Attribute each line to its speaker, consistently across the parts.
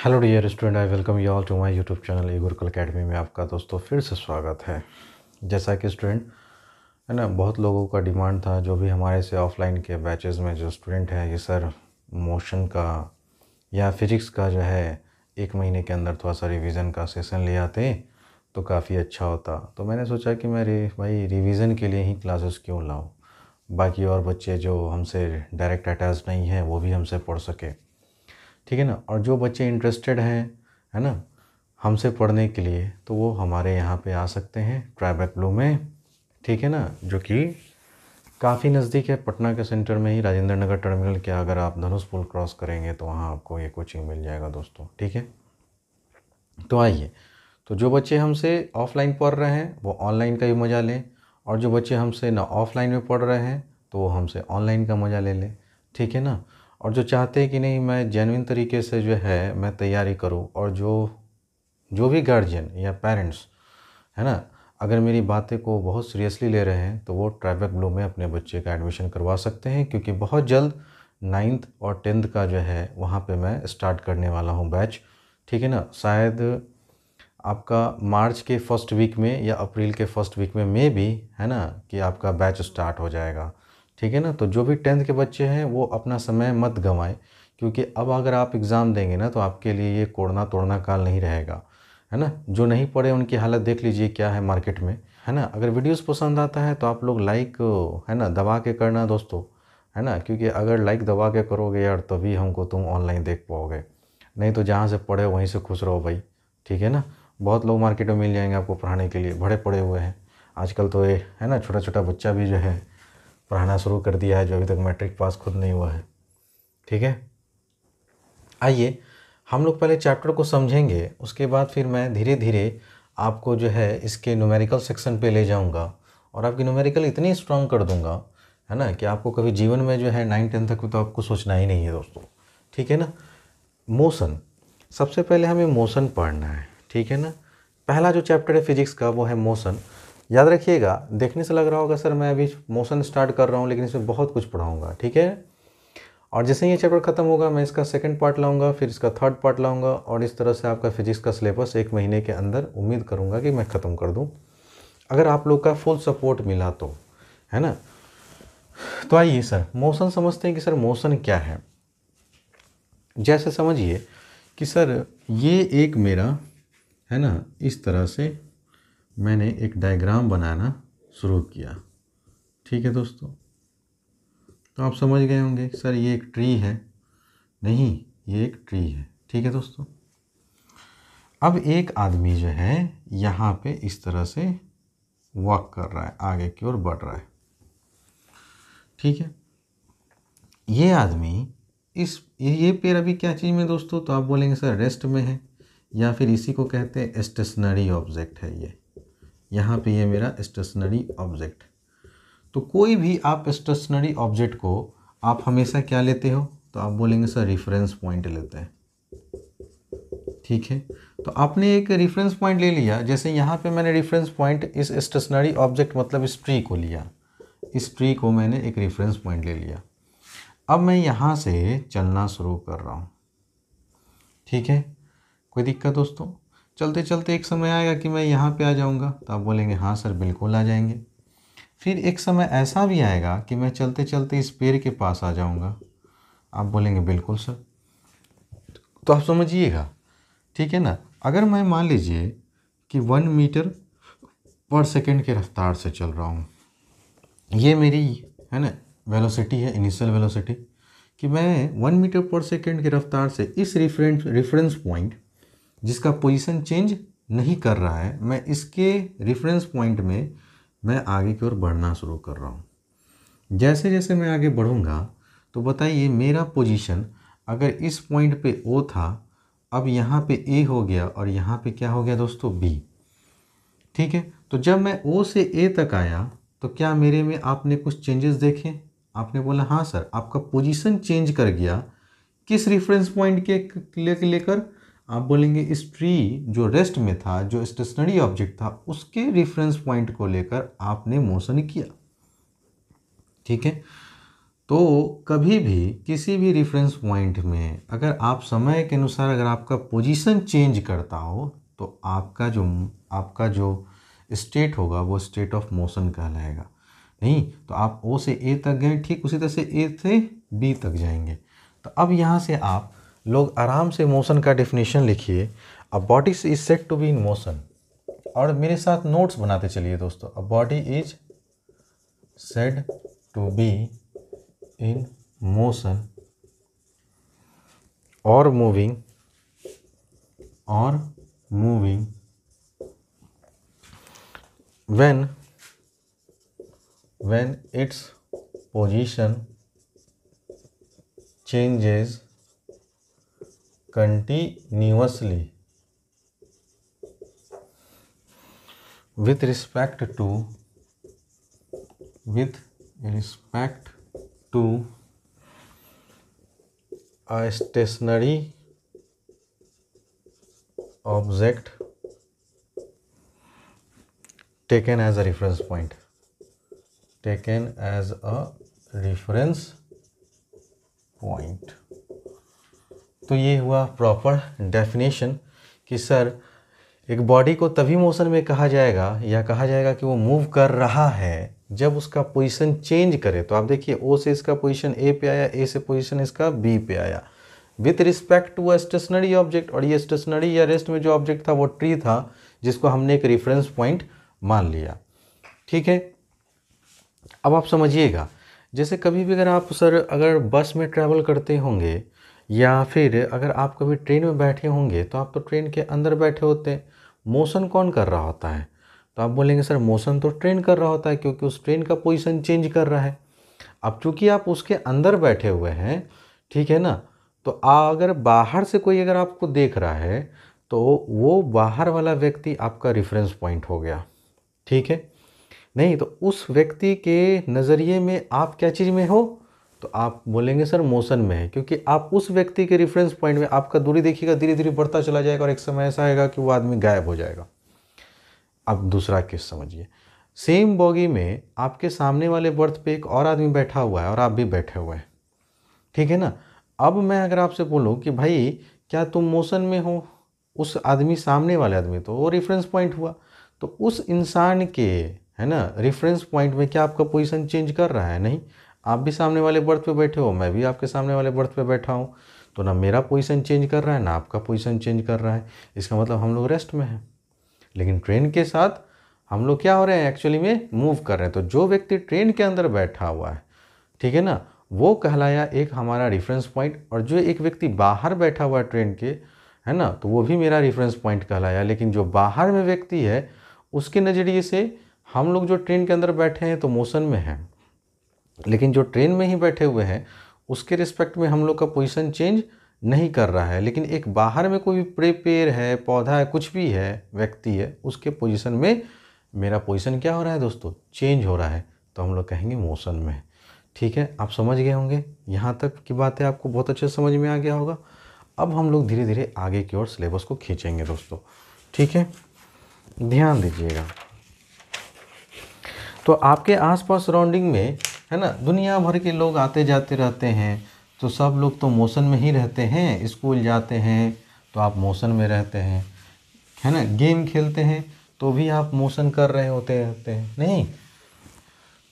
Speaker 1: Hello dear student, I welcome you all to my YouTube channel E Gurukul Academy में आपका दोस्तों फिर से स्वागत है। जैसा कि स्टूडेंट है ना, बहुत लोगों का डिमांड था जो भी हमारे से ऑफलाइन के बैचेस में जो स्टूडेंट है कि सर मोशन का या फिजिक्स का जो है 1 महीने के अंदर थोड़ा सा रिवीजन का सेशन ले आते तो काफ़ी अच्छा होता। तो मैंने सोचा कि मैं भाई रिवीजन के लिए ही क्लासेस क्यों लाऊं, बाकी और बच्चे जो हमसे डायरेक्ट अटैच नहीं है वो भी हमसे पढ़ सके, ठीक है ना। और जो बच्चे इंटरेस्टेड हैं है ना हमसे पढ़ने के लिए, तो वो हमारे यहाँ पे आ सकते हैं ट्राइबेक ब्लू में, ठीक है ना, जो कि काफ़ी नज़दीक है पटना के सेंटर में ही, राजेंद्र नगर टर्मिनल के अगर आप धनुष पुल क्रॉस करेंगे तो वहाँ आपको ये कोचिंग मिल जाएगा दोस्तों, ठीक है। तो आइए, तो जो बच्चे हमसे ऑफलाइन पढ़ रहे हैं वो ऑनलाइन का भी मज़ा लें, और जो बच्चे हमसे ना ऑफलाइन में पढ़ रहे हैं तो वो हमसे ऑनलाइन का मज़ा ले लें, ठीक है ना। और जो चाहते हैं कि नहीं मैं जेन्युइन तरीके से जो है मैं तैयारी करूं, और जो भी गार्जियन या पेरेंट्स है ना अगर मेरी बातें को बहुत सीरियसली ले रहे हैं तो वो ट्राइबेक ब्लू में अपने बच्चे का एडमिशन करवा सकते हैं, क्योंकि बहुत जल्द 9th और 10th का जो है वहाँ पे मैं स्टार्ट करने वाला हूँ बैच, ठीक है ना। शायद आपका मार्च के फर्स्ट वीक में या अप्रैल के फर्स्ट वीक में भी है ना कि आपका बैच स्टार्ट हो जाएगा, ठीक है ना। तो जो भी 10th के बच्चे हैं वो अपना समय मत गंवाएं, क्योंकि अब अगर आप एग्ज़ाम देंगे ना तो आपके लिए ये कोड़ना तोड़ना काल नहीं रहेगा, है ना। जो नहीं पढ़े उनकी हालत देख लीजिए क्या है मार्केट में, है ना। अगर वीडियोस पसंद आता है तो आप लोग लाइक है ना दबा के करना दोस्तों, है ना, क्योंकि अगर लाइक दबा के करोगे यार तभी हमको तुम ऑनलाइन देख पाओगे, नहीं तो जहाँ से पढ़े वहीं से खुश रहो भाई, ठीक है ना। बहुत लोग मार्केट में मिल जाएंगे आपको पढ़ाने के लिए, बड़े पड़े हुए हैं आजकल तो ये है ना, छोटा छोटा बच्चा भी जो है पढ़ाना शुरू कर दिया है जो अभी तक मैट्रिक पास खुद नहीं हुआ है, ठीक है। आइए हम लोग पहले चैप्टर को समझेंगे, उसके बाद फिर मैं धीरे धीरे आपको जो है इसके न्यूमेरिकल सेक्शन पे ले जाऊंगा, और आपकी न्यूमेरिकल इतनी स्ट्रांग कर दूंगा है ना कि आपको कभी जीवन में जो है 9-10 तक तो आपको सोचना ही नहीं है दोस्तों, ठीक है ना। मोशन, सबसे पहले हमें मोशन पढ़ना है, ठीक है ना। पहला जो चैप्टर है फिजिक्स का वो है मोशन। याद रखिएगा, देखने से लग रहा होगा सर मैं अभी मोशन स्टार्ट कर रहा हूँ लेकिन इसमें बहुत कुछ पढ़ाऊँगा, ठीक है। और जैसे ही ये चैप्टर ख़त्म होगा मैं इसका सेकंड पार्ट लाऊंगा, फिर इसका थर्ड पार्ट लाऊंगा, और इस तरह से आपका फिजिक्स का सिलेबस 1 महीने के अंदर उम्मीद करूंगा कि मैं ख़त्म कर दूं, अगर आप लोग का फुल सपोर्ट मिला तो, है ना। तो आइए सर मोशन समझते हैं कि सर मोशन क्या है। जैसे समझिए कि सर ये एक मेरा है ना इस तरह से मैंने एक डायग्राम बनाना शुरू किया, ठीक है दोस्तों। तो आप समझ गए होंगे सर ये एक ट्री है, नहीं ये एक ट्री है, ठीक है दोस्तों। अब एक आदमी जो है यहाँ पे इस तरह से वॉक कर रहा है, आगे की ओर बढ़ रहा है, ठीक है। ये आदमी इस ये पैर अभी क्या चीज़ में दोस्तों, तो आप बोलेंगे सर रेस्ट में है, या फिर इसी को कहते हैं स्टेशनरी ऑब्जेक्ट है ये, यहाँ पे ये मेरा स्टेशनरी ऑब्जेक्ट। तो कोई भी आप स्टेशनरी ऑब्जेक्ट को आप हमेशा क्या लेते हो, तो आप बोलेंगे सर रेफरेंस पॉइंट लेते हैं, ठीक है। तो आपने एक रेफरेंस पॉइंट ले लिया, जैसे यहाँ पे मैंने रेफरेंस पॉइंट इस स्टेशनरी ऑब्जेक्ट मतलब इस ट्री को लिया, इस ट्री को मैंने एक रेफरेंस पॉइंट ले लिया। अब मैं यहाँ से चलना शुरू कर रहा हूँ, ठीक है। कोई दिक्कत दोस्तों, चलते चलते एक समय आएगा कि मैं यहाँ पे आ जाऊँगा, तो आप बोलेंगे हाँ सर बिल्कुल आ जाएंगे। फिर एक समय ऐसा भी आएगा कि मैं चलते चलते इस पेड़ के पास आ जाऊँगा, आप बोलेंगे बिल्कुल सर। तो आप समझिएगा, ठीक है ना। अगर मैं मान लीजिए कि 1 मीटर पर सेकंड के रफ्तार से चल रहा हूँ, ये मेरी है ना वेलोसिटी है, इनिशियल वेलोसिटी, कि मैं 1 मीटर पर सेकंड की रफ्तार से इस रेफरेंस पॉइंट जिसका पोजीशन चेंज नहीं कर रहा है, मैं इसके रेफरेंस पॉइंट में मैं आगे की ओर बढ़ना शुरू कर रहा हूँ। जैसे जैसे मैं आगे बढ़ूँगा तो बताइए मेरा पोजीशन अगर इस पॉइंट पे ओ था, अब यहाँ पे ए हो गया और यहाँ पे क्या हो गया दोस्तों बी, ठीक है। तो जब मैं ओ से ए तक आया तो क्या मेरे में आपने कुछ चेंजेस देखे, आपने बोला हाँ सर, आपका पोजीशन चेंज कर गया, किस रेफरेंस पॉइंट के लेकर, आप बोलेंगे इस ट्री जो रेस्ट में था, जो स्टेशनरी ऑब्जेक्ट था, उसके रेफरेंस पॉइंट को लेकर आपने मोशन किया, ठीक है। तो कभी भी किसी भी रेफरेंस पॉइंट में अगर आप समय के अनुसार अगर आपका पोजीशन चेंज करता हो तो आपका जो स्टेट होगा वो स्टेट ऑफ मोशन कहलाएगा। नहीं तो आप ओ से ए तक गए, ठीक उसी तरह से ए से बी तक जाएंगे। तो अब यहाँ से आप लोग आराम से मोशन का डेफिनेशन लिखिए। A body is said to be in motion, और मेरे साथ नोट्स बनाते चलिए दोस्तों। A body is said to be in motion or moving when its position changes continuously with respect to a stationary object taken as a reference point, तो ये हुआ proper definition कि सर एक बॉडी को तभी मोशन में कहा जाएगा या कहा जाएगा कि वो मूव कर रहा है जब उसका पोजीशन चेंज करे। तो आप देखिए ओ से इसका पोजीशन ए पे आया, ए से पोजीशन इसका बी पे आया with respect to a stationary object, और ये स्टेशनरी या रेस्ट में जो ऑब्जेक्ट था वो ट्री था जिसको हमने एक रेफरेंस पॉइंट मान लिया। ठीक है, अब आप समझिएगा जैसे कभी भी अगर आप सर अगर बस में ट्रैवल करते होंगे या फिर अगर आप कभी ट्रेन में बैठे होंगे तो आप तो ट्रेन के अंदर बैठे होते हैं, मोशन कौन कर रहा होता है? तो आप बोलेंगे सर मोशन तो ट्रेन कर रहा होता है क्योंकि उस ट्रेन का पोजीशन चेंज कर रहा है। अब चूंकि आप उसके अंदर बैठे हुए हैं, ठीक है ना, तो अगर बाहर से कोई अगर आपको देख रहा है तो वो बाहर वाला व्यक्ति आपका रेफरेंस पॉइंट हो गया। ठीक है, नहीं तो उस व्यक्ति के नज़रिए में आप क्या चीज़ में हो? तो आप बोलेंगे सर मोशन में है, क्योंकि आप उस व्यक्ति के रेफरेंस पॉइंट में आपका दूरी देखिएगा धीरे धीरे बढ़ता चला जाएगा और एक समय ऐसा आएगा कि वो आदमी गायब हो जाएगा। अब दूसरा केस समझिए, सेम बॉगी में आपके सामने वाले बर्थ पे एक और आदमी बैठा हुआ है और आप भी बैठे हुए हैं, ठीक है ना। अब मैं अगर आपसे बोलूँ कि भाई क्या तुम मोशन में हो, उस आदमी सामने वाले आदमी तो वो रेफरेंस पॉइंट हुआ, तो उस इंसान के है ना रेफरेंस पॉइंट में क्या आपका पोजीशन चेंज कर रहा है? नहीं, आप भी सामने वाले बर्थ पे बैठे हो, मैं भी आपके सामने वाले बर्थ पे बैठा हूँ, तो ना मेरा पोजीशन चेंज कर रहा है ना आपका पोजीशन चेंज कर रहा है। इसका मतलब हम लोग रेस्ट में हैं। लेकिन ट्रेन के साथ हम लोग क्या हो रहे हैं, एक्चुअली में मूव कर रहे हैं। तो जो व्यक्ति ट्रेन के अंदर बैठा हुआ है, ठीक है ना, वो कहलाया एक हमारा रेफरेंस पॉइंट, और जो एक व्यक्ति बाहर बैठा हुआ है ट्रेन के, है ना, तो वो भी मेरा रेफरेंस पॉइंट कहलाया। लेकिन जो बाहर में व्यक्ति है उसके नज़रिए से हम लोग जो ट्रेन के अंदर बैठे हैं तो मोशन में हैं, लेकिन जो ट्रेन में ही बैठे हुए हैं उसके रिस्पेक्ट में हम लोग का पोजीशन चेंज नहीं कर रहा है। लेकिन एक बाहर में कोई भी पेड़ है, पौधा है, कुछ भी है, व्यक्ति है, उसके पोजीशन में मेरा पोजीशन क्या हो रहा है दोस्तों? चेंज हो रहा है, तो हम लोग कहेंगे मोशन में। ठीक है, आप समझ गए होंगे, यहाँ तक की बातें आपको बहुत अच्छे से समझ में आ गया होगा। अब हम लोग धीरे धीरे आगे की ओर सिलेबस को खींचेंगे दोस्तों। ठीक है, ध्यान दीजिएगा। तो आपके आसपास सराउंडिंग में है ना दुनिया भर के लोग आते जाते रहते हैं, तो सब लोग तो मोशन में ही रहते हैं। स्कूल जाते हैं तो आप मोशन में रहते हैं, है ना, गेम खेलते हैं तो भी आप मोशन कर रहे होते हैं, नहीं?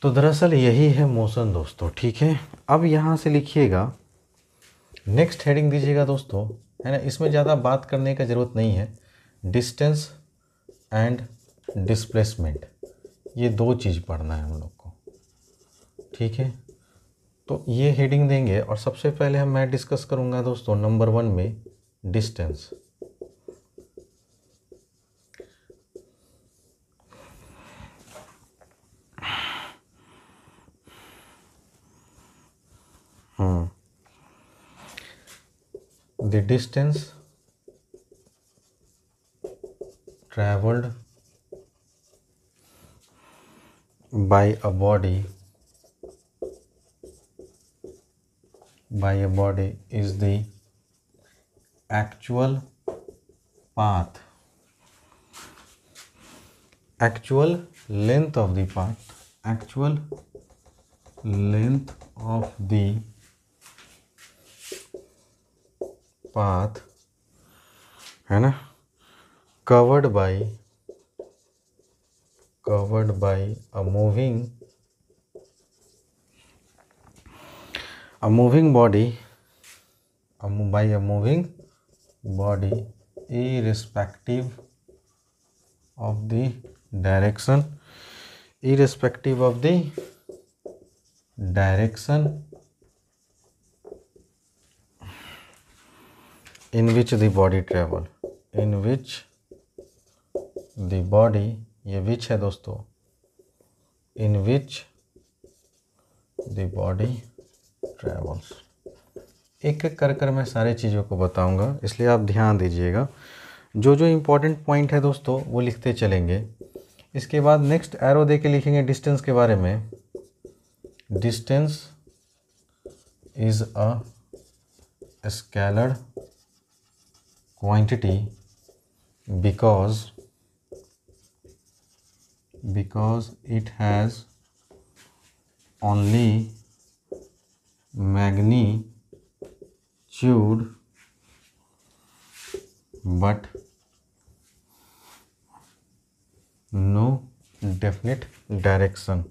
Speaker 1: तो दरअसल यही है मोशन दोस्तों। ठीक है, अब यहाँ से लिखिएगा, नेक्स्ट हेडिंग दीजिएगा दोस्तों, है ना, इसमें ज़्यादा बात करने का ज़रूरत नहीं है। डिस्टेंस एंड डिस्प्लेसमेंट, ये दो चीज़ पढ़ना है हम लोग को। ठीक है, तो ये हेडिंग देंगे और सबसे पहले मैं डिस्कस करूँगा दोस्तों नंबर 1 में distance. The distance traveled by a body is the actual path, actual length of the path, actual length of the path, है ना, covered by a moving body, by a moving body, irrespective of the direction, in which the body travel, ये which है दोस्तों, in which the body travels। एक एक कर मैं सारे चीज़ों को बताऊंगा, इसलिए आप ध्यान दीजिएगा। जो जो इम्पोर्टेंट पॉइंट है दोस्तों वो लिखते चलेंगे। इसके बाद नेक्स्ट एरो दे के लिखेंगे डिस्टेंस के बारे में। Distance is a scalar quantity because it has only magnitude but no definite direction।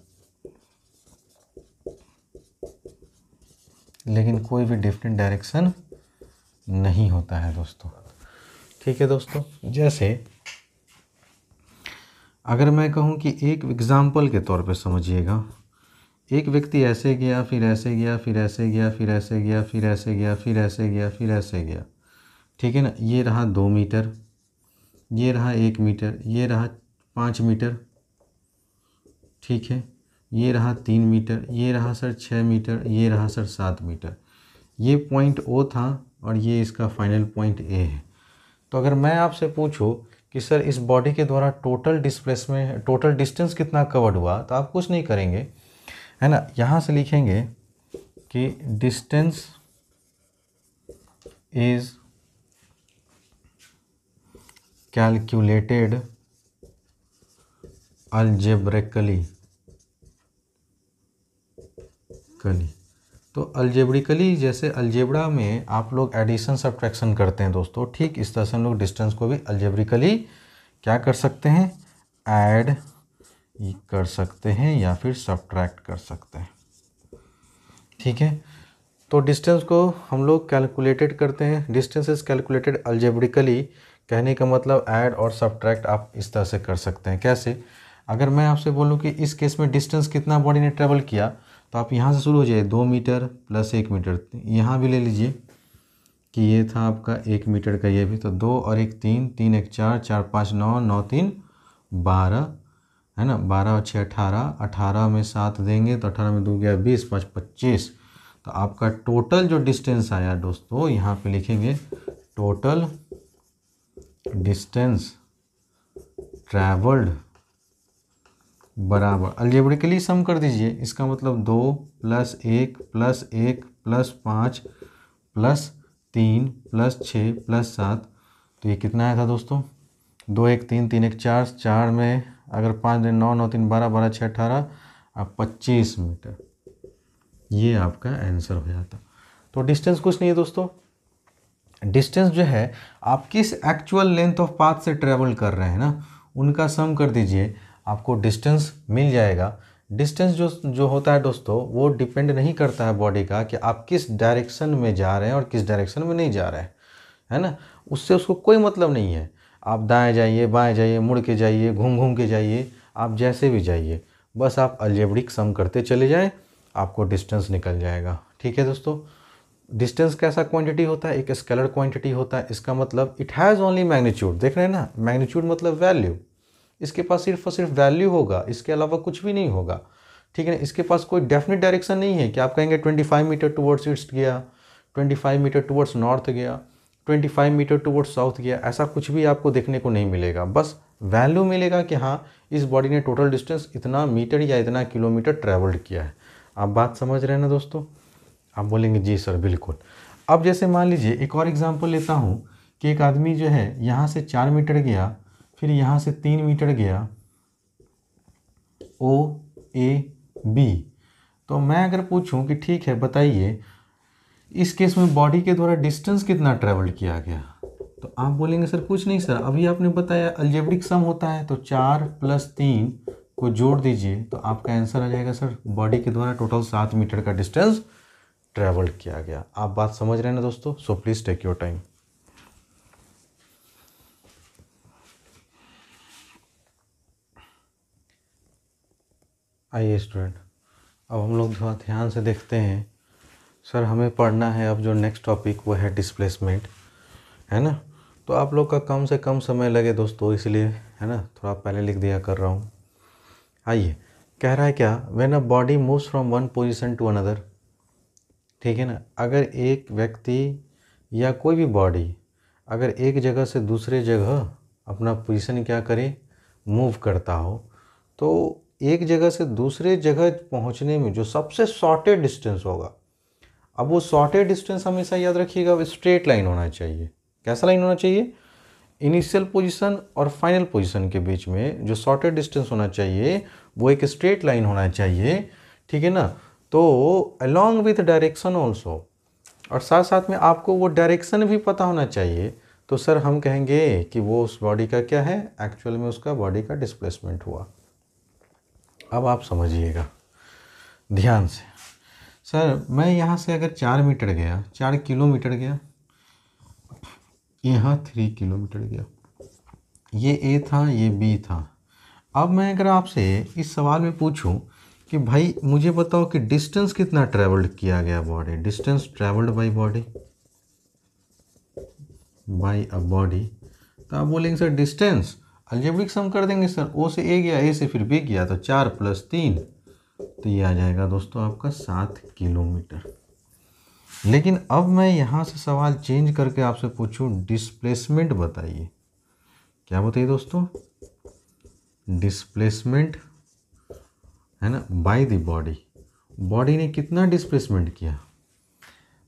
Speaker 1: लेकिन कोई भी डिफरेंट डायरेक्शन नहीं होता है दोस्तों। ठीक है दोस्तों, जैसे अगर मैं कहूँ कि एक एग्जाम्पल के तौर पे समझिएगा, एक व्यक्ति ऐसे गया, फिर ऐसे गया, फिर ऐसे गया, फिर ऐसे गया, फिर ऐसे गया, फिर ऐसे गया, फिर ऐसे गया, ठीक है ना। ये रहा 2 मीटर, ये रहा 1 मीटर, ये रहा 5 मीटर, ठीक है, ये रहा 3 मीटर, ये रहा सर 6 मीटर, ये रहा सर 7 मीटर। ये पॉइंट ओ था और ये इसका फाइनल पॉइंट ए है। तो अगर मैं आपसे पूछूं कि सर इस बॉडी के द्वारा टोटल डिस्टेंस कितना कवर्ड हुआ, तो आप कुछ नहीं करेंगे, है ना। यहाँ से लिखेंगे कि डिस्टेंस इज कैलकुलेटेड अलजेब्रिकली। तो अलजेब्रिकली, जैसे अलजेब्रा में आप लोग एडिशन सब्ट्रैक्शन करते हैं दोस्तों, ठीक इस तरह से हम लोग डिस्टेंस को भी अलजेब्रिकली क्या कर सकते हैं, ऐड कर सकते हैं या फिर सब्ट्रैक्ट कर सकते हैं। ठीक है, तो डिस्टेंस को हम लोग कैलकुलेटेड करते हैं। डिस्टेंस इज कैलकुलेटेड अलजेब्रिकली, कहने का मतलब ऐड और सब्ट्रैक्ट आप इस तरह से कर सकते हैं। कैसे, अगर मैं आपसे बोलूं कि इस केस में डिस्टेंस कितना बॉडी ने ट्रेवल किया, तो आप यहाँ से शुरू हो जाइए, 2 मीटर प्लस 1 मीटर। यहाँ भी ले लीजिए कि ये था आपका 1 मीटर का, ये भी, तो 2 और 1 3, 3 1 4, 4 5 9, 9 3 12, है ना, 12 और 6 18, 18 में 7 देंगे तो 18 में 2 गया 20, 5 25। तो आपका टोटल जो डिस्टेंस आया दोस्तों, यहाँ पे लिखेंगे टोटल डिस्टेंस ट्रैवल्ड बराबर, अलजेब्रिकली सम कर दीजिए, इसका मतलब 2 + 1 + 1 + 5 + 3 + 6 + 7, तो ये कितना आया था दोस्तों, 2 1 3, 3 1 4, 4 में अगर 5 दिन 9 9 3 12, 12 6 18, अब 25 मीटर, ये आपका आंसर हो जाता। तो डिस्टेंस कुछ नहीं है दोस्तों, डिस्टेंस जो है आप किस एक्चुअल लेंथ ऑफ पाथ से ट्रेवल कर रहे हैं ना, उनका सम कर दीजिए, आपको डिस्टेंस मिल जाएगा। डिस्टेंस जो होता है दोस्तों, वो डिपेंड नहीं करता है बॉडी का कि आप किस डायरेक्शन में जा रहे हैं और किस डायरेक्शन में नहीं जा रहे हैं, है ना। उससे उसको कोई मतलब नहीं है, आप दाएं जाइए, बाएं जाइए, मुड़ के जाइए, घूम घूम के जाइए, आप जैसे भी जाइए, बस आप अलजेब्रिक सम करते चले जाएं, आपको डिस्टेंस निकल जाएगा। ठीक है दोस्तों, डिस्टेंस कैसा क्वांटिटी होता है, एक स्केलर क्वांटिटी होता है। इसका मतलब इट हैज़ ओनली मैग्नीट्यूड, देख रहे हैं ना, मैग्नीट्यूड मतलब वैल्यू, इसके पास सिर्फ और सिर्फ वैल्यू होगा, इसके अलावा कुछ भी नहीं होगा। ठीक है ना, इसके पास कोई डेफिनेट डायरेक्शन नहीं है कि आप कहेंगे 25 मीटर टुवर्ड्स ईस्ट गया, 25 मीटर टुवर्ड्स नॉर्थ गया, 25 मीटर टुवर्ड्स साउथ गया, ऐसा कुछ भी आपको देखने को नहीं मिलेगा। बस वैल्यू मिलेगा कि हाँ इस बॉडी ने टोटल डिस्टेंस इतना मीटर या इतना किलोमीटर ट्रैवल्ड किया है। आप बात समझ रहे हैं ना दोस्तों, आप बोलेंगे जी सर बिल्कुल। अब जैसे मान लीजिए एक और एग्जांपल लेता हूँ कि एक आदमी जो है यहाँ से 4 मीटर गया, फिर यहाँ से 3 मीटर गया, O A B, तो मैं अगर पूछूं कि ठीक है बताइए इस केस में बॉडी के द्वारा डिस्टेंस कितना ट्रेवल किया गया, तो आप बोलेंगे सर कुछ नहीं सर, अभी आपने बताया अलजेब्रिक सम होता है, तो 4 + 3 को जोड़ दीजिए तो आपका आंसर आ जाएगा सर बॉडी के द्वारा टोटल 7 मीटर का डिस्टेंस ट्रेवल किया गया। आप बात समझ रहे हैं ना दोस्तों? So please take your time. आइए स्टूडेंट, अब हम लोग थोड़ा ध्यान से देखते हैं। सर हमें पढ़ना है अब जो नेक्स्ट टॉपिक वो है डिस्प्लेसमेंट, है ना। तो आप लोग का कम से कम समय लगे दोस्तों, इसलिए है ना थोड़ा पहले लिख दिया कर रहा हूँ। आइए, कह रहा है क्या, when a body moves from one position to another, ठीक है ना। अगर एक व्यक्ति या कोई भी बॉडी अगर एक जगह से दूसरे जगह अपना पोजीशन क्या करे, मूव करता हो, तो एक जगह से दूसरे जगह पहुंचने में जो सबसे शॉर्टेस्ट डिस्टेंस होगा, अब वो शॉर्टेस्ट डिस्टेंस हमेशा याद रखिएगा स्ट्रेट लाइन होना चाहिए। कैसा लाइन होना चाहिए? इनिशियल पोजीशन और फाइनल पोजीशन के बीच में जो शॉर्टेस्ट डिस्टेंस होना चाहिए वो एक स्ट्रेट लाइन होना चाहिए, ठीक है ना। तो अलॉन्ग विथ डायरेक्शन ऑल्सो, और साथ साथ में आपको वो डायरेक्शन भी पता होना चाहिए। तो सर हम कहेंगे कि वो उस बॉडी का क्या है, एक्चुअल में उसका बॉडी का डिस्प्लेसमेंट हुआ। अब आप समझिएगा ध्यान से। सर मैं यहाँ से अगर 4 मीटर गया, 4 किलोमीटर गया, यहाँ 3 किलोमीटर गया, ये ए था ये बी था। अब मैं अगर आपसे इस सवाल में पूछूं कि भाई मुझे बताओ कि डिस्टेंस कितना ट्रेवल्ड किया गया body, distance travelled by body by a body, तो आप बोलेंगे सर डिस्टेंस अलजेब्रिक सम कर देंगे सर, ओ से ए गया, ए से फिर बी गया, तो 4 + 3, तो ये आ जाएगा दोस्तों आपका 7 किलोमीटर। लेकिन अब मैं यहाँ से सवाल चेंज करके आपसे पूछूं डिस्प्लेसमेंट बताइए। क्या बताइए दोस्तों? डिस्प्लेसमेंट, है ना, बाय द बॉडी, बॉडी ने कितना डिस्प्लेसमेंट किया।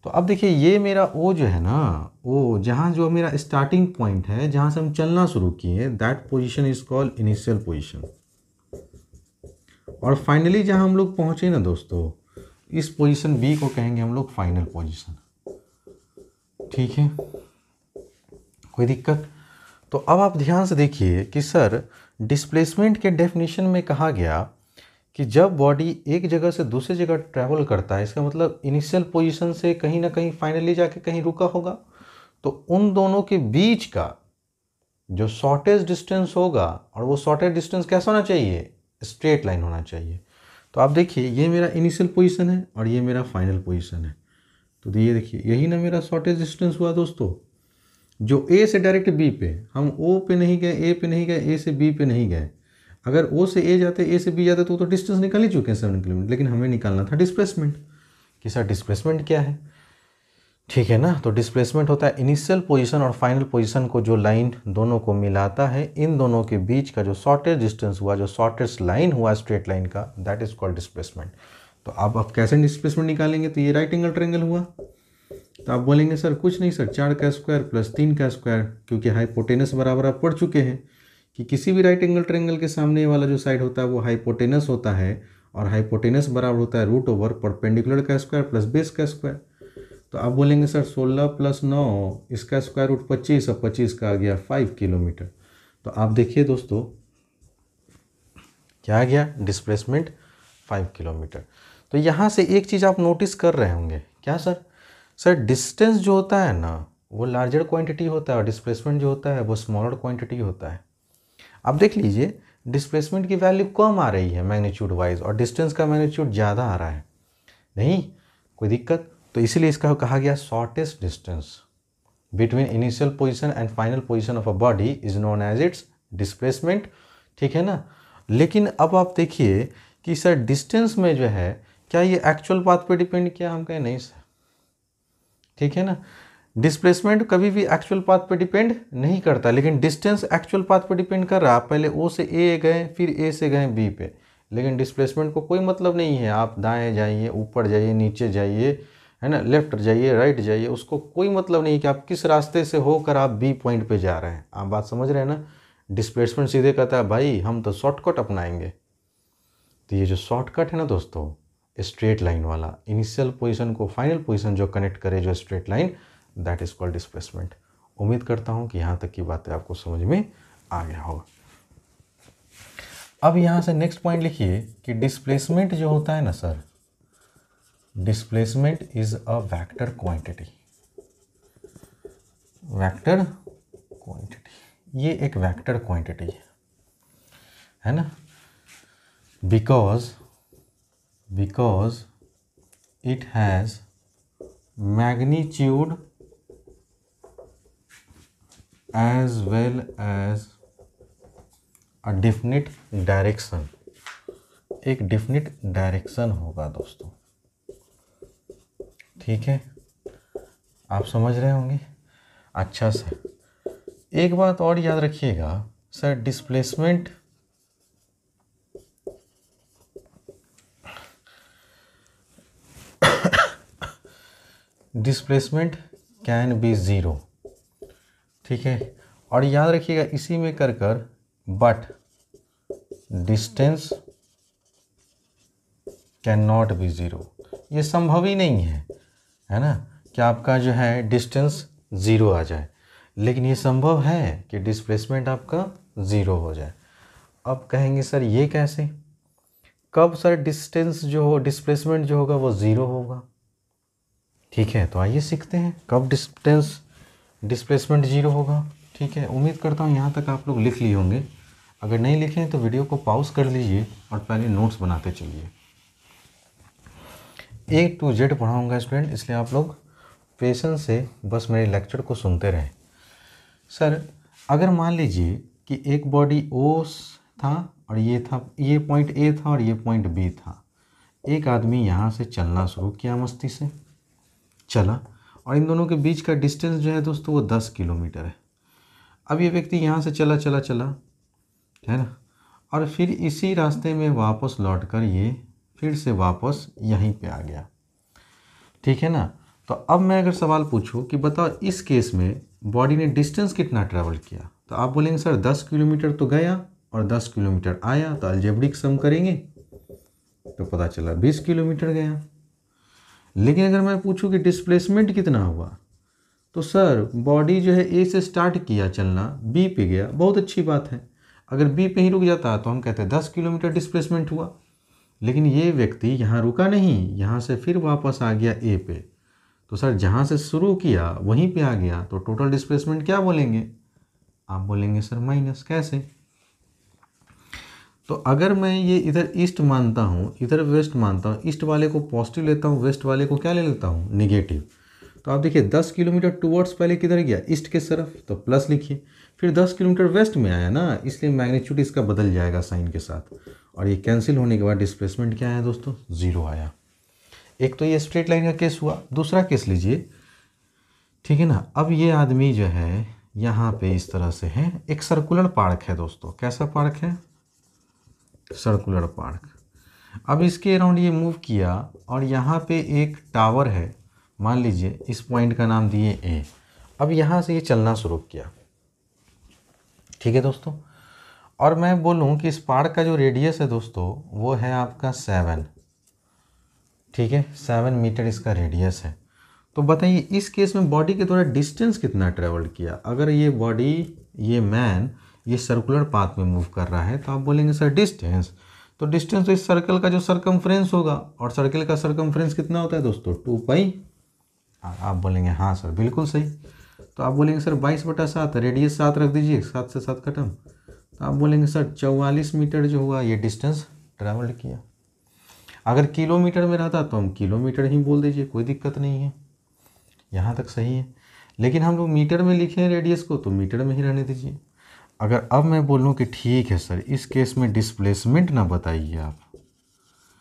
Speaker 1: तो अब देखिए ये मेरा ओ जो है ना, ओ जहाँ जो मेरा स्टार्टिंग पॉइंट है जहाँ से हम चलना शुरू किए, that position is called initial position, और फाइनली जहाँ हम लोग पहुँचे ना दोस्तों, इस पोजीशन बी को कहेंगे हम लोग फाइनल पोजीशन, ठीक है, कोई दिक्कत। तो अब आप ध्यान से देखिए कि सर डिस्प्लेसमेंट के डेफिनेशन में कहा गया कि जब बॉडी एक जगह से दूसरी जगह ट्रैवल करता है, इसका मतलब इनिशियल पोजीशन से कहीं ना कहीं फाइनली जाके कहीं रुका होगा, तो उन दोनों के बीच का जो शॉर्टेस्ट डिस्टेंस होगा, और वो शॉर्टेस्ट डिस्टेंस कैसा होना चाहिए, स्ट्रेट लाइन होना चाहिए। तो आप देखिए ये मेरा इनिशियल पोजीशन है और ये मेरा फाइनल पोजीशन है, तो ये देखिए यही ना मेरा शॉर्टेस्ट डिस्टेंस हुआ दोस्तों। जो ए से डायरेक्ट बी पे, हम ओ पे नहीं गए, ए पे नहीं गए, ए से बी पे नहीं गए। अगर ओ से ए जाते, ए से बी जाते तो डिस्टेंस निकाल ही चुके हैं 7 किलोमीटर, लेकिन हमें निकालना था डिस्प्लेसमेंट, कि सर डिस्प्लेसमेंट क्या है, ठीक है ना। तो डिस्प्लेसमेंट होता है इनिशियल पोजीशन और फाइनल पोजीशन को जो लाइन दोनों को मिलाता है, इन दोनों के बीच का जो शॉर्टेस्ट डिस्टेंस हुआ, जो शॉर्टेस्ट लाइन हुआ स्ट्रेट लाइन का, दैट इज कॉल्ड डिस्प्लेसमेंट। तो अब आप कैसे डिस्प्लेसमेंट निकालेंगे, तो ये राइट एंगल ट्रायंगल हुआ, तो आप बोलेंगे सर कुछ नहीं सर, 4 का स्क्वायर + 3 का स्क्वायर, क्योंकि हाइपोटेनस बराबर आप पढ़ चुके हैं कि किसी भी राइट एंगल ट्रायंगल के सामने वाला जो साइड होता है वो हाइपोटेनस होता है, और हाइपोटेनस बराबर होता है √ परपेंडिकुलर का स्क्वायर + बेस का स्क्वायर। तो आप बोलेंगे सर 16 + 9 इसका स्क्वायर रूट 25, और 25 का आ गया 5 किलोमीटर। तो आप देखिए दोस्तों क्या आ गया, डिस्प्लेसमेंट 5 किलोमीटर। तो यहाँ से एक चीज़ आप नोटिस कर रहे होंगे, क्या सर? सर डिस्टेंस जो होता है ना वो लार्जर क्वांटिटी होता है, और डिस्प्लेसमेंट जो होता है वो स्मॉलर क्वांटिटी होता है। आप देख लीजिए डिस्प्लेसमेंट की वैल्यू कम आ रही है मैग्नीट्यूड वाइज, और डिस्टेंस का मैग्नीट्यूड ज़्यादा आ रहा है, नहीं कोई दिक्कत। तो इसीलिए इसका कहा गया shortest distance between initial position and final position of a body is known as its displacement, ठीक है ना। लेकिन अब आप देखिए कि सर डिस्टेंस में जो है क्या ये एक्चुअल पाथ पे डिपेंड किया, हम कहें नहीं सर, ठीक है ना। डिस्प्लेसमेंट कभी भी एक्चुअल पाथ पे डिपेंड नहीं करता, लेकिन डिस्टेंस एक्चुअल पाथ पे डिपेंड कर रहा है। आप पहले ओ से ए गए, फिर ए से गए बी पे, लेकिन डिस्प्लेसमेंट को कोई मतलब नहीं है आप दाएं जाइए, ऊपर जाइए, नीचे जाइए, है ना, लेफ्ट जाइए, राइट जाइए, उसको कोई मतलब नहीं कि आप किस रास्ते से होकर आप बी पॉइंट पे जा रहे हैं। आप बात समझ रहे हैं ना। डिस्प्लेसमेंट सीधे कहता है भाई हम तो शॉर्टकट अपनाएंगे। तो ये जो शॉर्टकट है ना दोस्तों, स्ट्रेट लाइन वाला, इनिशियल पोजीशन को फाइनल पोजीशन जो कनेक्ट करे जो straight line, that is called displacement. उम्मीद करता हूँ कि यहाँ तक की बातें आपको समझ में आ गया होगा। अब यहाँ से नेक्स्ट पॉइंट लिखिए कि डिस्प्लेसमेंट जो होता है ना sir, displacement is a vector quantity. Vector quantity, ये एक वेक्टर क्वांटिटी है ना, because it has magnitude as well as a definite direction. एक डेफिनिट डायरेक्शन होगा दोस्तों, ठीक है, आप समझ रहे होंगे अच्छा से। एक बात और याद रखिएगा sir, displacement can be zero, ठीक है, और याद रखिएगा इसी में कर but distance can not be zero. ये संभव ही नहीं है ना, कि आपका जो है डिस्टेंस ज़ीरो आ जाए, लेकिन ये संभव है कि डिस्प्लेसमेंट आपका ज़ीरो हो जाए। अब कहेंगे सर ये कैसे, कब सर डिस्टेंस जो हो, डिस्प्लेसमेंट जो होगा वो ज़ीरो होगा, ठीक है, तो आइए सीखते हैं कब डिस्प्लेसमेंट ज़ीरो होगा। ठीक है, उम्मीद करता हूँ यहाँ तक आप लोग लिख लिए होंगे। अगर नहीं लिखे तो वीडियो को पॉज कर लीजिए और पहले नोट्स बनाते चलिए। A to Z पढ़ाऊँगा स्टूडेंट, इसलिए आप लोग पेशेंस से बस मेरे लेक्चर को सुनते रहें। सर अगर मान लीजिए कि एक बॉडी O था और ये पॉइंट A था और ये पॉइंट B था। एक आदमी यहाँ से चलना शुरू किया, मस्ती से चला, और इन दोनों के बीच का डिस्टेंस जो है दोस्तों वो 10 किलोमीटर है। अब ये व्यक्ति यहाँ से चला है ना, और फिर इसी रास्ते में वापस लौटकर ये फिर से वापस यहीं पे आ गया, ठीक है ना। तो अब मैं अगर सवाल पूछूं कि बताओ इस केस में बॉडी ने डिस्टेंस कितना ट्रैवल किया, तो आप बोलेंगे सर 10 किलोमीटर तो गया और 10 किलोमीटर आया, तो अलजेब्रिक सम करेंगे तो पता चला 20 किलोमीटर गया। लेकिन अगर मैं पूछूं कि डिस्प्लेसमेंट कितना हुआ, तो सर बॉडी जो है ए से स्टार्ट किया चलना, बी पे गया, बहुत अच्छी बात है। अगर बी पे ही रुक जाता तो हम कहते हैं 10 किलोमीटर डिस्प्लेसमेंट हुआ। लेकिन ये व्यक्ति यहाँ रुका नहीं, यहाँ से फिर वापस आ गया ए पे, तो सर जहाँ से शुरू किया वहीं पे आ गया, तो टोटल डिस्प्लेसमेंट क्या बोलेंगे, आप बोलेंगे सर माइनस। कैसे, तो अगर मैं ये इधर ईस्ट मानता हूँ, इधर वेस्ट मानता हूँ, ईस्ट वाले को पॉजिटिव लेता हूँ, वेस्ट वाले को क्या ले लेता हूँ, निगेटिव। तो आप देखिए 10 किलोमीटर टूवर्ड्स पहले किधर गया, ईस्ट के तरफ, तो प्लस लिखिए। फिर 10 किलोमीटर वेस्ट में आया ना, इसलिए मैग्नीट्यूड इसका बदल जाएगा साइन के साथ, और ये कैंसिल होने के बाद डिस्प्लेसमेंट क्या आया दोस्तों, ज़ीरो आया। एक तो ये स्ट्रेट लाइन का केस हुआ। दूसरा केस लीजिए, ठीक है ना। अब ये आदमी जो है यहाँ पे इस तरह से है, एक सर्कुलर पार्क है दोस्तों। कैसा पार्क है, सर्कुलर पार्क। अब इसके अराउंड ये मूव किया और यहाँ पे एक टावर है, मान लीजिए इस पॉइंट का नाम दिए ए। अब यहाँ से ये चलना शुरू किया, ठीक है दोस्तों। और मैं बोलूँ कि इस पार्क का जो रेडियस है दोस्तों वो है आपका 7, ठीक है, 7 मीटर इसका रेडियस है। तो बताइए इस केस में बॉडी के द्वारा डिस्टेंस कितना ट्रेवल किया। अगर ये बॉडी, ये मैन ये सर्कुलर पाथ में मूव कर रहा है, तो आप बोलेंगे सर डिस्टेंस, तो डिस्टेंस तो इस सर्कल का जो सर्कमफ्रेंस होगा, और सर्कल का सर्कमफ्रेंस कितना होता है दोस्तों, 2 पाई। आप बोलेंगे हाँ सर बिल्कुल सही। तो आप बोलेंगे सर 22/7, रेडियस 7 रख दीजिए, 7 से 7 खत्म। तो आप बोलेंगे सर 44 मीटर जो हुआ ये डिस्टेंस ट्रैवल किया। अगर किलोमीटर में रहता तो हम किलोमीटर ही बोल दीजिए, कोई दिक्कत नहीं है, यहाँ तक सही है। लेकिन हम लोग मीटर में लिखे हैं रेडियस को, तो मीटर में ही रहने दीजिए। अगर अब मैं बोलूँ कि ठीक है सर इस केस में डिस्प्लेसमेंट ना बताइए आप,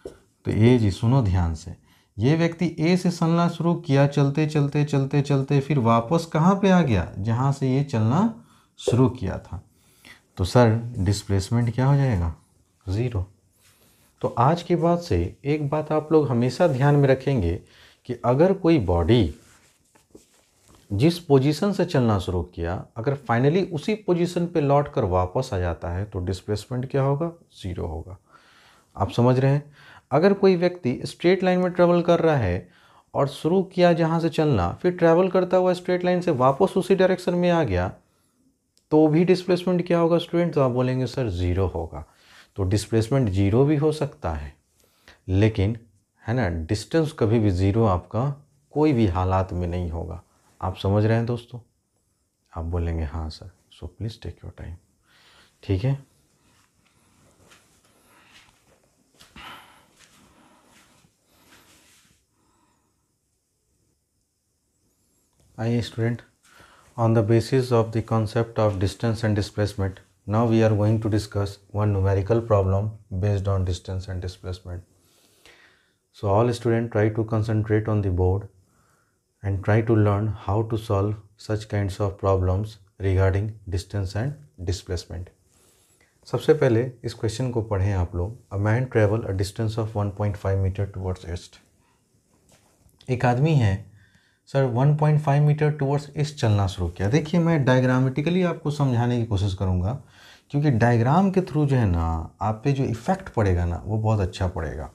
Speaker 1: तो ये जी सुनो ध्यान से, ये व्यक्ति ए से चलना शुरू किया, चलते चलते चलते चलते फिर वापस कहाँ पे आ गया, जहाँ से ये चलना शुरू किया था। तो सर डिस्प्लेसमेंट क्या हो जाएगा, ज़ीरो। तो आज के बाद से एक बात आप लोग हमेशा ध्यान में रखेंगे कि अगर कोई बॉडी जिस पोजीशन से चलना शुरू किया, अगर फाइनली उसी पोजीशन पे लौट कर वापस आ जाता है, तो डिस्प्लेसमेंट क्या होगा, ज़ीरो होगा। आप समझ रहे हैं। अगर कोई व्यक्ति स्ट्रेट लाइन में ट्रेवल कर रहा है और शुरू किया जहाँ से चलना, फिर ट्रैवल करता हुआ स्ट्रेट लाइन से वापस उसी डायरेक्शन में आ गया, तो भी डिस्प्लेसमेंट क्या होगा स्टूडेंट? तो आप बोलेंगे सर ज़ीरो होगा। तो डिस्प्लेसमेंट ज़ीरो भी हो सकता है, लेकिन है ना, डिस्टेंस कभी भी ज़ीरो आपका कोई भी हालात में नहीं होगा। आप समझ रहे हैं दोस्तों? आप बोलेंगे हाँ sir. So please take your time. ठीक है, आइए student, on the basis of the concept of distance and displacement, now we are going to discuss one numerical problem based on distance and displacement. So all students try to concentrate on the board and try to learn how to solve such kinds of problems regarding distance and displacement. सबसे पहले इस question को पढ़ें आप लोग। A man travel a distance of 1.5 metre towards east. एक आदमी है सर 1.5 मीटर टूवर्ड्स ईस्ट चलना शुरू किया। देखिए, मैं डायग्रामेटिकली आपको समझाने की कोशिश करूंगा, क्योंकि डायग्राम के थ्रू जो है ना आप पे जो इफ़ेक्ट पड़ेगा ना वो बहुत अच्छा पड़ेगा।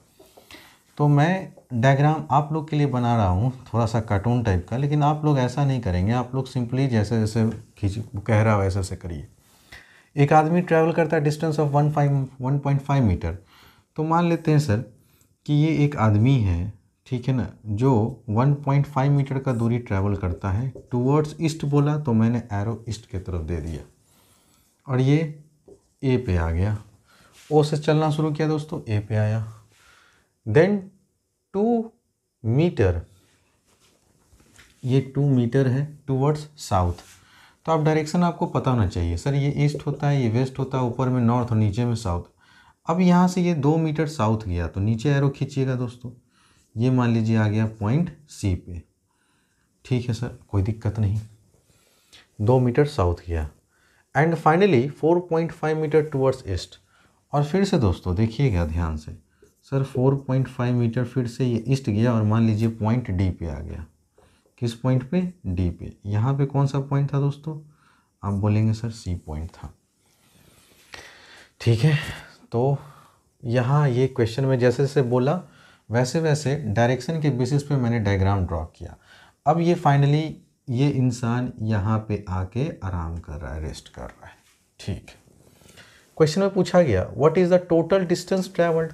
Speaker 1: तो मैं डायग्राम आप लोग के लिए बना रहा हूँ, थोड़ा सा कार्टून टाइप का, लेकिन आप लोग ऐसा नहीं करेंगे। आप लोग सिंपली जैसे जैसे खींच कह रहा हो वैसे वैसे करिए। एक आदमी ट्रैवल करता है डिस्टेंस ऑफ 1.5 मीटर। तो मान लेते हैं सर कि ये एक आदमी है, ठीक है ना, जो 1.5 मीटर का दूरी ट्रैवल करता है। टूवर्ड्स ईस्ट बोला तो मैंने एरो ईस्ट की तरफ दे दिया, और ये ए पे आ गया। ओ से चलना शुरू किया दोस्तों, ए पे आया। देन 2 मीटर, ये 2 मीटर है टूवर्ड्स साउथ। तो आप डायरेक्शन आपको पता होना चाहिए सर, ये ईस्ट होता है, ये वेस्ट होता है, ऊपर में नॉर्थ और नीचे में साउथ। अब यहाँ से ये 2 मीटर साउथ गया तो नीचे एरो खींचिएगा दोस्तों। ये मान लीजिए आ गया पॉइंट सी पे। ठीक है सर, कोई दिक्कत नहीं। 2 मीटर साउथ गया and finally 4.5 metre towards east. और फिर से दोस्तों देखिएगा ध्यान से सर, 4.5 मीटर फिर से ये ईस्ट गया और मान लीजिए पॉइंट डी पे आ गया। किस पॉइंट पे? डी पे। यहाँ पे कौन सा पॉइंट था दोस्तों? आप बोलेंगे सर सी पॉइंट था। ठीक है, तो यहाँ ये क्वेश्चन में जैसे जैसे बोला वैसे वैसे डायरेक्शन के बेसिस पे मैंने डायग्राम ड्रॉ किया। अब ये फाइनली ये इंसान यहाँ पे आके आराम कर रहा है, रेस्ट कर रहा है। ठीक, क्वेश्चन में पूछा गया what is the total distance travelled.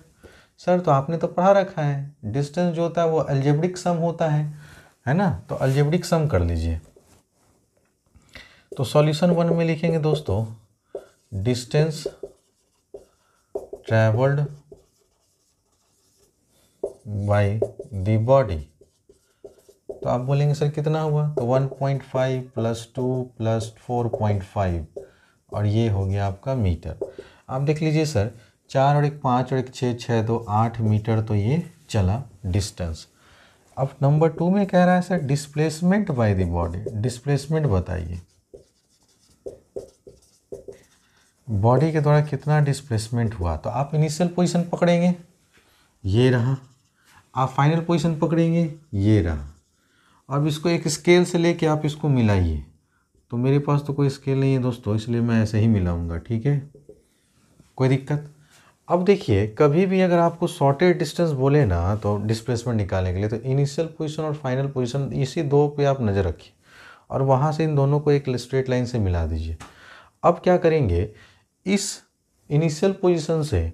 Speaker 1: Sir तो आपने तो पढ़ा रखा है, डिस्टेंस जो होता है वो अलजेब्रिक सम होता है ना। तो अलजेब्रिक सम कर लीजिए। तो सॉल्यूशन 1 में लिखेंगे दोस्तों distance travelled by the body. तो आप बोलेंगे सर कितना हुआ? तो 1.5 + 2 + 4.5 और ये हो गया आपका मीटर। आप देख लीजिए सर, 4 और 1 5 और 1 6 6 2 8 मीटर तो ये चला डिस्टेंस। अब नंबर 2 में कह रहा है sir displacement by the body. Displacement बताइए, बॉडी के द्वारा कितना डिस्प्लेसमेंट हुआ। तो आप इनिशियल पोजीशन पकड़ेंगे, ये रहा। आप फाइनल पोजीशन पकड़ेंगे, ये रहा। अब इसको एक स्केल से लेके आप इसको मिलाइए। तो मेरे पास तो कोई स्केल नहीं है दोस्तों, इसलिए मैं ऐसे ही मिलाऊंगा। ठीक है, कोई दिक्कत? अब देखिए, कभी भी अगर आपको शॉर्टेज डिस्टेंस बोले ना तो डिस्प्लेसमेंट निकालने के लिए, तो इनिशियल पोजीशन और फाइनल पोजीशन इसी 2 पे आप नज़र रखिए और वहाँ से इन दोनों को एक स्ट्रेट लाइन से मिला दीजिए। अब क्या करेंगे, इस इनिशियल पोजीशन से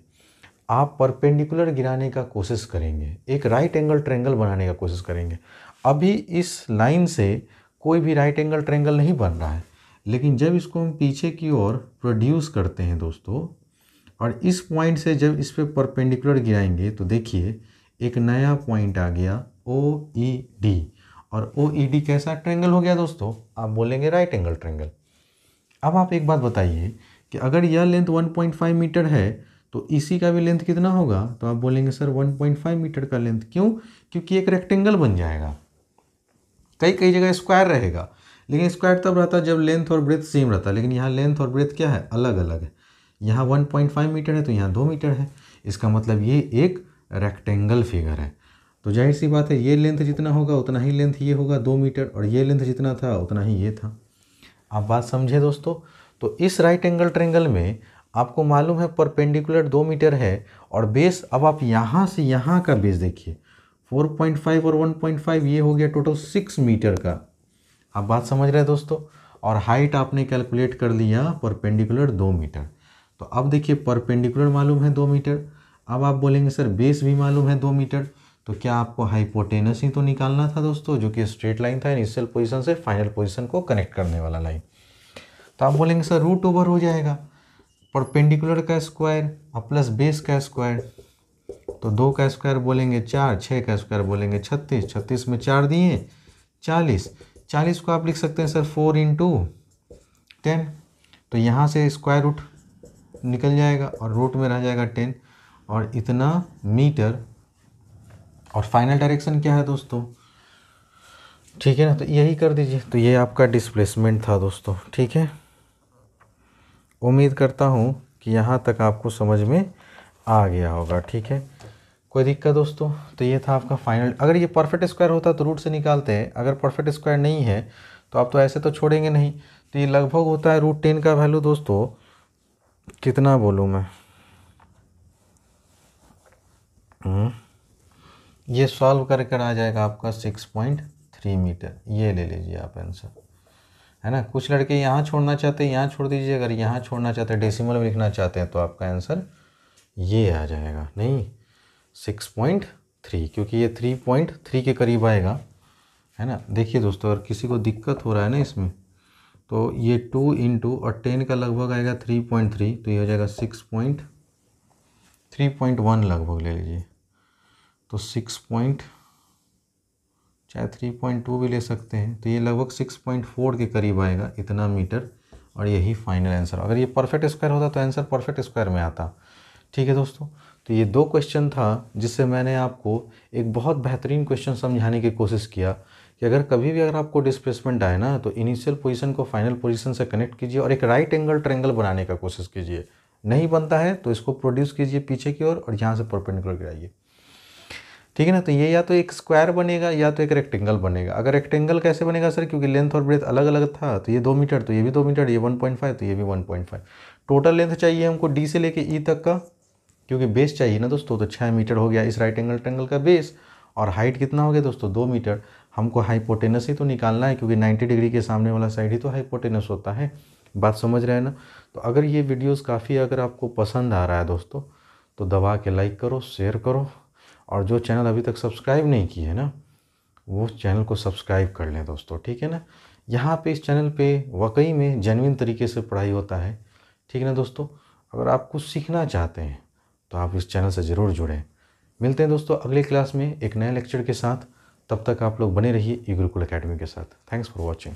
Speaker 1: आप परपेंडिकुलर गिराने का कोशिश करेंगे, एक राइट एंगल ट्रायंगल बनाने का कोशिश करेंगे। अभी इस लाइन से कोई भी राइट एंगल ट्रायंगल नहीं बन रहा है, लेकिन जब इसको हम पीछे की ओर प्रोड्यूस करते हैं दोस्तों, और इस पॉइंट से जब इस पे परपेंडिकुलर गिराएंगे तो देखिए एक नया पॉइंट आ गया OED। और OED कैसा ट्रायंगल हो गया दोस्तों? आप बोलेंगे राइट एंगल ट्रायंगल। अब आप एक बात बताइए कि अगर यह लेंथ 1.5 मीटर है तो इसी का भी लेंथ कितना होगा? तो आप बोलेंगे सर 1.5 मीटर का लेंथ। क्यों? क्योंकि एक रेक्टेंगल बन जाएगा। कई कई जगह स्क्वायर रहेगा, लेकिन स्क्वायर तब रहता है जब लेंथ और ब्रेथ सेम रहता है, लेकिन यहाँ लेंथ और ब्रेथ क्या है? अलग अलग है। यहाँ 1.5 मीटर है तो यहाँ 2 मीटर है। इसका मतलब ये एक रेक्टेंगल फिगर है। तो जाहिर सी बात है, ये लेंथ जितना होगा उतना ही लेंथ ये होगा 2 मीटर, और ये लेंथ जितना था उतना ही ये था। आप बात समझे दोस्तों? तो इस राइट एंगल ट्रायंगल में आपको मालूम है परपेंडिकुलर 2 मीटर है और बेस, अब आप यहाँ से यहाँ का बेस देखिए 4.5 और 1.5, ये हो गया टोटल 6 मीटर का। आप बात समझ रहे हैं दोस्तों। और हाइट आपने कैलकुलेट कर लिया परपेंडिकुलर 2 मीटर। तो अब देखिए परपेंडिकुलर मालूम है 2 मीटर, अब आप बोलेंगे सर बेस भी मालूम है 2 मीटर, तो क्या आपको हाइपोटेनस ही तो निकालना था दोस्तों, जो कि स्ट्रेट लाइन था इनिशियल पोजीशन से फाइनल पोजीशन को कनेक्ट करने वाला लाइन। तो आप बोलेंगे सर रूट ओवर हो जाएगा परपेंडिकुलर का स्क्वायर और प्लस बेस का स्क्वायर, तो 2 का स्क्वायर बोलेंगे 4, 6 का स्क्वायर बोलेंगे 36, 36 में 4 दिए 40, 40 को आप लिख सकते हैं सर 4 × 10, तो यहाँ से स्क्वायर रूट निकल जाएगा और रूट में रह जाएगा 10 और इतना मीटर। और फाइनल डायरेक्शन क्या है दोस्तों, ठीक है ना, तो यही कर दीजिए। तो ये आपका डिस्प्लेसमेंट था दोस्तों, ठीक है। उम्मीद करता हूँ कि यहाँ तक आपको समझ में आ गया होगा, ठीक है। कोई दिक्कत दोस्तों, तो ये था आपका फाइनल। अगर ये परफेक्ट स्क्वायर होता तो रूट से निकालते हैं, अगर परफेक्ट स्क्वायर नहीं है तो आप तो ऐसे तो छोड़ेंगे नहीं। तो ये लगभग होता है √10 का वैल्यू दोस्तों, कितना बोलूँ मैं, ये सॉल्व कर आ जाएगा आपका 6.3 मीटर। ये ले लीजिए आप आंसर, है ना। कुछ लड़के यहाँ छोड़ना चाहते हैं, यहाँ छोड़ दीजिए, अगर यहाँ छोड़ना चाहते हैं डेसिमल में लिखना चाहते हैं तो आपका आंसर ये आ जाएगा, नहीं 6.3, क्योंकि ये 3.3 के करीब आएगा, है ना। देखिए दोस्तों, अगर किसी को दिक्कत हो रहा है ना इसमें, तो ये 2 × और 10 का लगभग आएगा 3.3, तो ये हो जाएगा 3.1 लगभग ले लीजिए, तो 6 चाहे 3.2 भी ले सकते हैं, तो ये लगभग 6.4 के करीब आएगा इतना मीटर, और यही फाइनल आंसर। अगर ये परफेक्ट स्क्वायर होता तो आंसर परफेक्ट स्क्वायर में आता, ठीक है दोस्तों। तो ये 2 क्वेश्चन था जिससे मैंने आपको एक बहुत बेहतरीन क्वेश्चन समझाने की कोशिश किया कि अगर कभी भी अगर आपको डिस्प्लेसमेंट आए ना, तो इनिशियल पोजीशन को फाइनल पोजीशन से कनेक्ट कीजिए और एक राइट एंगल ट्रायंगल बनाने का कोशिश कीजिए। नहीं बनता है तो इसको प्रोड्यूस कीजिए पीछे की ओर और यहाँ से परपेंडिकुलर गिराइए, ठीक है ना। तो ये या तो एक स्क्वायर बनेगा या तो एक रेक्टेंगल बनेगा। अगर रेक्टेंगल कैसे बनेगा सर, क्योंकि लेंथ और ब्रेथ अलग अलग था, तो ये 2 मीटर, तो ये भी 2 मीटर, ये 1.5, तो ये भी 1.5। टोटल लेंथ चाहिए हमको डी से लेके ई तक का, क्योंकि बेस चाहिए ना दोस्तों, तो 6 मीटर हो गया इस राइट एंगल ट्रायंगल का बेस। और हाइट कितना हो गया दोस्तों, 2 मीटर। हमको हाइपोटेनस ही तो निकालना है, क्योंकि 90 डिग्री के सामने वाला साइड ही तो हाइपोटेनस होता है। बात समझ रहे हैं ना। तो अगर ये वीडियोस काफ़ी अगर आपको पसंद आ रहा है दोस्तों, तो दबा के लाइक करो, शेयर करो, और जो चैनल अभी तक सब्सक्राइब नहीं किए है ना, वो चैनल को सब्सक्राइब कर लें दोस्तों, ठीक है ना। यहाँ पे इस चैनल पे वाकई में जेन्युइन तरीके से पढ़ाई होता है, ठीक है ना दोस्तों। अगर आप कुछ सीखना चाहते हैं तो आप इस चैनल से ज़रूर जुड़ें। मिलते हैं दोस्तों अगले क्लास में एक नए लेक्चर के साथ। तब तक आप लोग बने रहिए ई गुरुकुल एकेडमी के साथ। Thanks for watching.